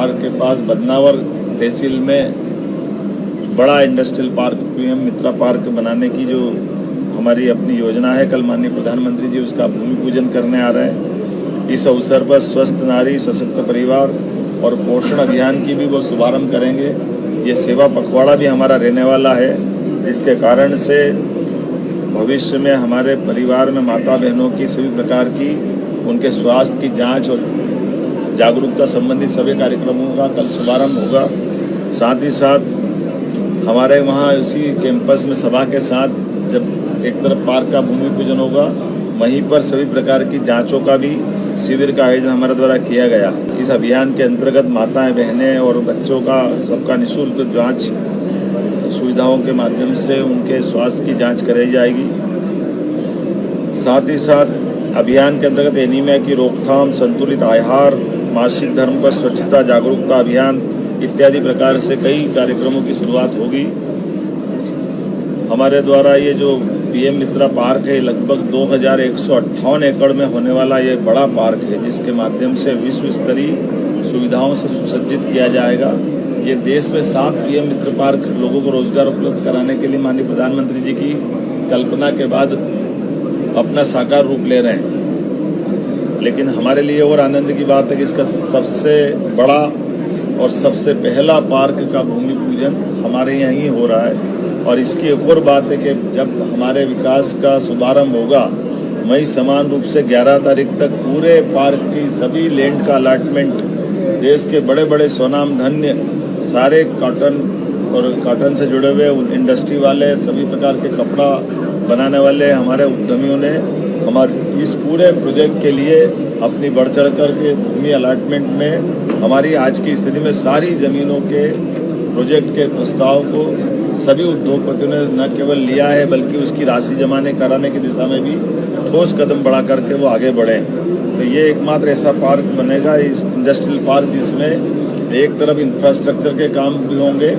धार के पास बदनावर तहसील में बड़ा इंडस्ट्रियल पार्क पीएम मित्रा पार्क बनाने की जो हमारी अपनी योजना है, कल माननीय प्रधानमंत्री जी उसका भूमि पूजन करने आ रहे हैं। इस अवसर पर स्वस्थ नारी सशक्त परिवार और पोषण अभियान की भी वो शुभारंभ करेंगे। ये सेवा पखवाड़ा भी हमारा रहने वाला है, जिसके कारण से भविष्य में हमारे परिवार में माता बहनों की सभी प्रकार की उनके स्वास्थ्य की जांच और जागरूकता संबंधी सभी कार्यक्रमों का कल शुभारंभ होगा। साथ ही साथ हमारे वहाँ उसी कैंपस में सभा के साथ जब एक तरफ पार्क का भूमि पूजन होगा, वहीं पर सभी प्रकार की जांचों का भी शिविर का आयोजन हमारे द्वारा किया गया। इस अभियान के अंतर्गत माताएं बहनें और बच्चों का सबका निःशुल्क जांच सुविधाओं के माध्यम से उनके स्वास्थ्य की जांच कराई जाएगी। साथ ही साथ अभियान के अंतर्गत एनीमिया की रोकथाम, संतुलित आहार, मासिक धर्म पर स्वच्छता जागरूकता अभियान इत्यादि प्रकार से कई कार्यक्रमों की शुरुआत होगी। हमारे द्वारा ये जो पीएम मित्रा पार्क है, लगभग 2158 एकड़ में होने वाला ये बड़ा पार्क है, जिसके माध्यम से विश्व स्तरीय सुविधाओं से सुसज्जित किया जाएगा। ये देश में 7 पीएम मित्र पार्क लोगों को रोजगार उपलब्ध कराने के लिए माननीय प्रधानमंत्री जी की कल्पना के बाद अपना साकार रूप ले रहे हैं। लेकिन हमारे लिए और आनंद की बात है कि इसका सबसे बड़ा और सबसे पहला पार्क का भूमि पूजन हमारे यहाँ ही हो रहा है। और इसकी एक और बात है कि जब हमारे विकास का शुभारंभ होगा, मई समान रूप से 11 तारीख तक पूरे पार्क की सभी लैंड का अलॉटमेंट देश के बड़े बड़े स्वनाम धन्य सारे कॉटन और कॉटन से जुड़े हुए इंडस्ट्री वाले, सभी प्रकार के कपड़ा बनाने वाले हमारे उद्यमियों ने हमारे इस पूरे प्रोजेक्ट के लिए अपनी बढ़ चढ़ कर के भूमि अलॉटमेंट में हमारी आज की स्थिति में सारी ज़मीनों के प्रोजेक्ट के प्रस्ताव को सभी उद्योगपतियों ने न केवल लिया है, बल्कि उसकी राशि जमा कराने की दिशा में भी ठोस कदम बढ़ा करके वो आगे बढ़े। तो ये एकमात्र ऐसा पार्क बनेगा, इस इंडस्ट्रियल पार्क, जिसमें एक तरफ इंफ्रास्ट्रक्चर के काम भी होंगे,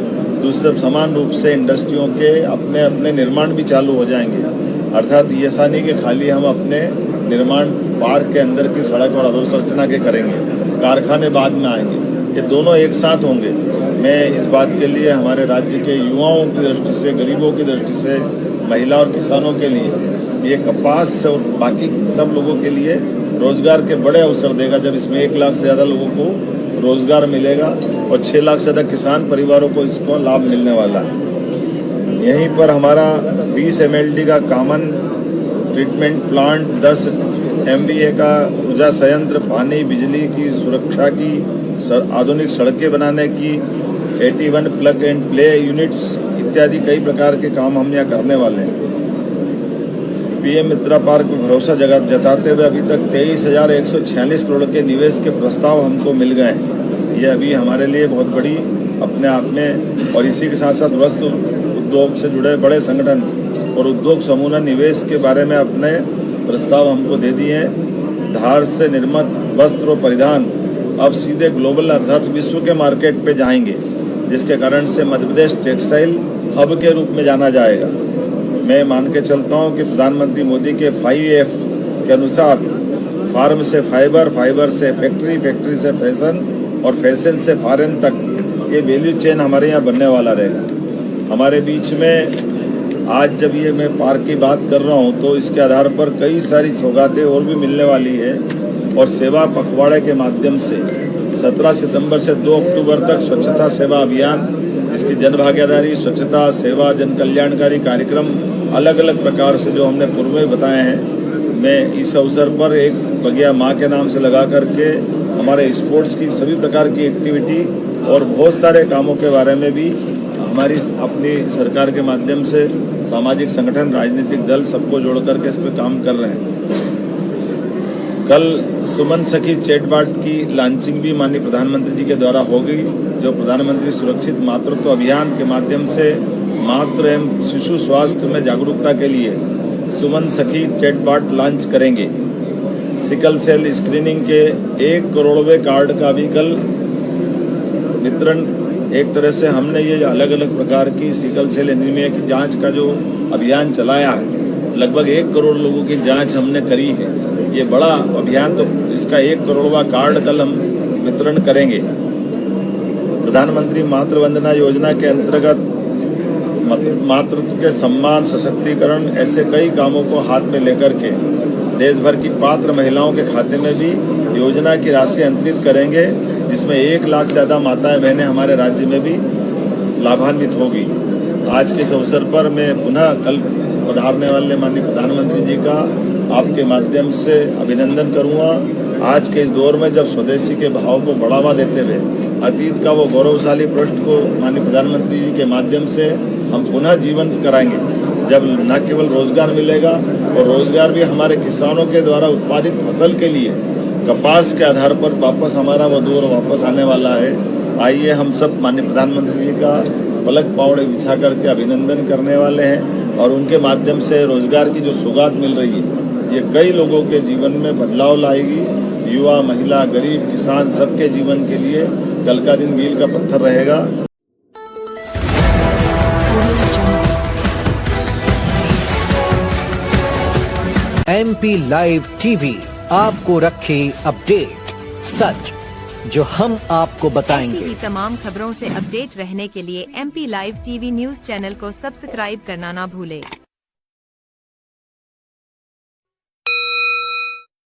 दूसरी तरफ समान रूप से इंडस्ट्रियों के अपने अपने निर्माण भी चालू हो जाएंगे। अर्थात ये ऐसा नहीं कि खाली हम अपने निर्माण पार्क के अंदर की सड़क और अधोसंरचना के करेंगे, कारखाने बाद में आएंगे, ये दोनों एक साथ होंगे। मैं इस बात के लिए हमारे राज्य के युवाओं की दृष्टि से, गरीबों की दृष्टि से, महिला और किसानों के लिए ये कपास और बाकी सब लोगों के लिए रोजगार के बड़े अवसर देगा, जब इसमें 1 लाख से ज़्यादा लोगों को रोजगार मिलेगा और 6 लाख से ज़्यादा किसान परिवारों को इसको लाभ मिलने वाला है। यहीं पर हमारा 20 MLD का कॉमन ट्रीटमेंट प्लांट, 10 MVA का ऊर्जा संयंत्र, पानी बिजली की सुरक्षा की, आधुनिक सड़कें बनाने की, 81 प्लग एंड प्ले यूनिट्स इत्यादि कई प्रकार के काम हम यहाँ करने वाले हैं। पीएम मित्रा पार्क में भरोसा जताते हुए अभी तक 23,146 करोड़ के निवेश के प्रस्ताव हमको मिल गए हैं। ये अभी हमारे लिए बहुत बड़ी अपने आप में, और इसी के साथ साथ वस्त्र उद्योग से जुड़े बड़े संगठन और उद्योग समूह ने निवेश के बारे में अपने प्रस्ताव हमको दे दिए हैं। धार से निर्मित वस्त्र और परिधान अब सीधे ग्लोबल अर्थात विश्व के मार्केट पे जाएंगे, जिसके कारण से मध्य प्रदेश टेक्सटाइल हब के रूप में जाना जाएगा। मैं मान के चलता हूँ कि प्रधानमंत्री मोदी के 5F के अनुसार फार्म से फाइबर, फाइबर से फैक्ट्री, फैक्ट्री से फैशन और फैशन से फॉरेन तक ये वैल्यू चेन हमारे यहाँ बनने वाला रहेगा। हमारे बीच में आज जब ये मैं पार्क की बात कर रहा हूँ तो इसके आधार पर कई सारी सौगातें और भी मिलने वाली है। और सेवा पखवाड़े के माध्यम से 17 सितंबर से 2 अक्टूबर तक स्वच्छता सेवा अभियान, इसकी जन भागीदारी, स्वच्छता सेवा, जन कल्याणकारी कार्यक्रम अलग अलग प्रकार से जो हमने पूर्व में बताए हैं। मैं इस अवसर पर एक बगिया माँ के नाम से लगा करके हमारे स्पोर्ट्स की सभी प्रकार की एक्टिविटी और बहुत सारे कामों के बारे में भी हमारी अपनी सरकार के माध्यम से सामाजिक संगठन, राजनीतिक दल सबको जोड़ करके इस पर काम कर रहे हैं। कल सुमन सखी चैटबॉट की लॉन्चिंग भी माननीय प्रधानमंत्री जी के द्वारा होगी, जो प्रधानमंत्री सुरक्षित मातृत्व अभियान के माध्यम से मातृ एवं शिशु स्वास्थ्य में जागरूकता के लिए सुमन सखी चैटबॉट लॉन्च करेंगे। सिकल सेल स्क्रीनिंग के 1 करोड़वें कार्ड का भी कल वितरण, एक तरह से हमने ये अलग अलग प्रकार की सिकल सेल एनीमिया की जांच का जो अभियान चलाया है, लगभग 1 करोड़ लोगों की जांच हमने करी है। ये बड़ा अभियान, तो इसका 1 करोड़वां कार्ड कल हम वितरण करेंगे। प्रधानमंत्री मातृ वंदना योजना के अंतर्गत मातृत्व के सम्मान, सशक्तिकरण, ऐसे कई कामों को हाथ में लेकर के देश भर की पात्र महिलाओं के खाते में भी योजना की राशि अंतरित करेंगे, जिसमें 1 लाख से ज़्यादा माताएं बहनें हमारे राज्य में भी लाभान्वित होगी। आज के इस अवसर पर मैं पुनः कल पधारने वाले माननीय प्रधानमंत्री जी का आपके माध्यम से अभिनंदन करूंगा। आज के इस दौर में जब स्वदेशी के भाव को बढ़ावा देते हुए अतीत का वो गौरवशाली पृष्ठ को माननीय प्रधानमंत्री जी के माध्यम से हम पुनः जीवंत कराएंगे, जब न केवल रोजगार मिलेगा और रोजगार भी हमारे किसानों के द्वारा उत्पादित फसल के लिए कपास के आधार पर वापस हमारा वो दौर वापस आने वाला है। आइए हम सब माननीय प्रधानमंत्री जी का पलक पावड़े बिछा करके अभिनंदन करने वाले हैं और उनके माध्यम से रोजगार की जो सौगात मिल रही है ये कई लोगों के जीवन में बदलाव लाएगी। युवा, महिला, गरीब, किसान सबके जीवन के लिए कल का दिन मील का पत्थर रहेगा। MP लाइव टीवी आपको रखे अपडेट, सच जो हम आपको बताएंगे। ऐसी ही तमाम खबरों से अपडेट रहने के लिए MP live TV news channel को सब्सक्राइब करना ना भूले।